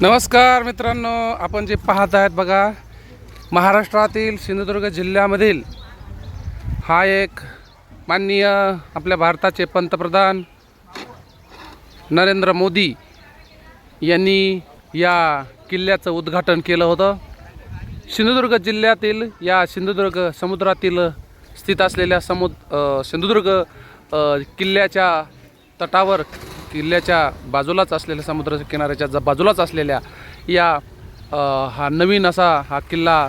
नमस्कार मित्रांनो, आपण जे पाहत आहेत बघा, महाराष्ट्रातील सिंधुदुर्ग जिल्ह्यामधील हा एक माननीय आपल्या भारताचे पंतप्रधान नरेंद्र मोदी यांनी या किल्ल्याचं उद्घाटन केलं होतं। सिंधुदुर्ग जिल्ह्यातील या सिंधुदुर्ग समुद्रातील स्थित असलेल्या सिंधुदुर्ग किल्ल्याच्या तटावर, किल्ल्याच्या बाजूलाच असलेल्या समुद्र किनाऱ्याच्या बाजूलाच असलेल्या या हा नवीन असा हा किल्ला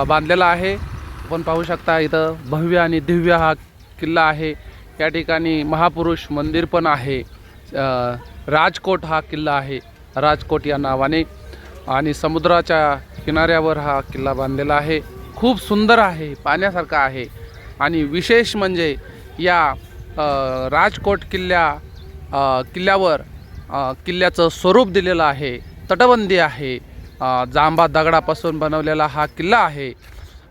बांधलेला आहे। आपण पाहू शकता इथं भव्य आणि दिव्य हा किल्ला आहे। या ठिकाणी महापुरुष मंदिर पण आहे। राजकोट हा किल्ला आहे, राजकोट या नावाने, आणि समुद्राच्या किनाऱ्यावर हा किल्ला बांधलेला आहे। खूप सुंदर आहे, पाहण्यासारखा आहे। आणि विशेष म्हणजे या राजकोट किल्ल्यावर किल्ल्याचं स्वरूप दिलेलं आहे, तटबंदी आहे, जांबा दगडापासून बनवलेला हा किल्ला आहे।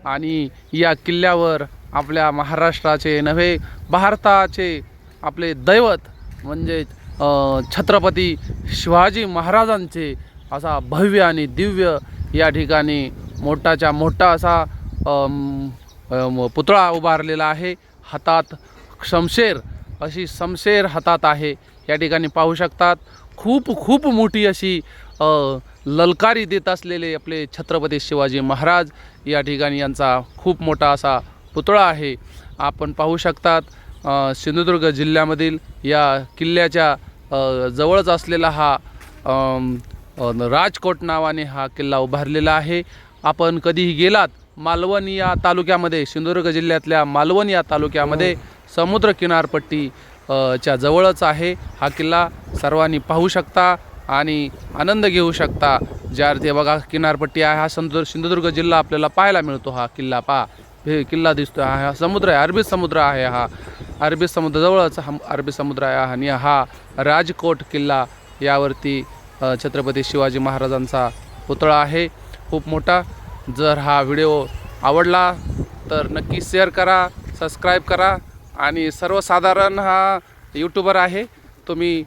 आणि या किल्ल्यावर आपल्या महाराष्ट्राचे नव्हे, भारताचे आपले दैवत म्हणजे छत्रपती शिवाजी महाराजांचे असा भव्य आणि दिव्य या ठिकाणी मोठाच्या मोठा असा पुतळा उभारलेला आहे। हातात शमशेर, अशी शमशेर हातात आहे। या ठिकाणी पाहू शकतात, खूप मोठी अशी ललकारी देत असलेले आपले छत्रपती शिवाजी महाराज या ठिकाणी यांचा खूप मोठा असा पुतळा आहे। आपण पाहू शकतात, सिंधुदुर्ग जिल्ह्यामधील या किल्ल्याच्या जवळच असलेला हा राजकोट नावाने हा किल्ला उभारलेला आहे। आपण कधीही गेलात मालवण या तालुक्यामध्ये, सिंधुदुर्ग जिल्ह्यातल्या मालवण या तालुक्यामध्ये समुद्र किनारपट्टी च्या जवळच आहे हा किल्ला। सर्वांनी पाहू शकता आणि आनंद घेऊ शकता। ज्यामध्ये बघा किनारपट्टी आहे, हा सिंधुदुर्ग जिल्हा आपल्याला पाहायला मिळतो। हा किल्ला पहा, हे किल्ला दिसतो, हा समुद्र आहे, अरबी समुद्र आहे, हा अरबी समुद्र जवळच हा अरबी समुद्र आहे। आणि हा राजकोट किल्ला, यावरती छत्रपती शिवाजी महाराजांचा पुतळा आहे, खूप मोठा। जर हा व्हिडिओ आवडला तर नक्की शेअर करा, सबस्क्राईब करा। आणि सर्वसाधारण हा यूट्यूबर आहे, तुम्ही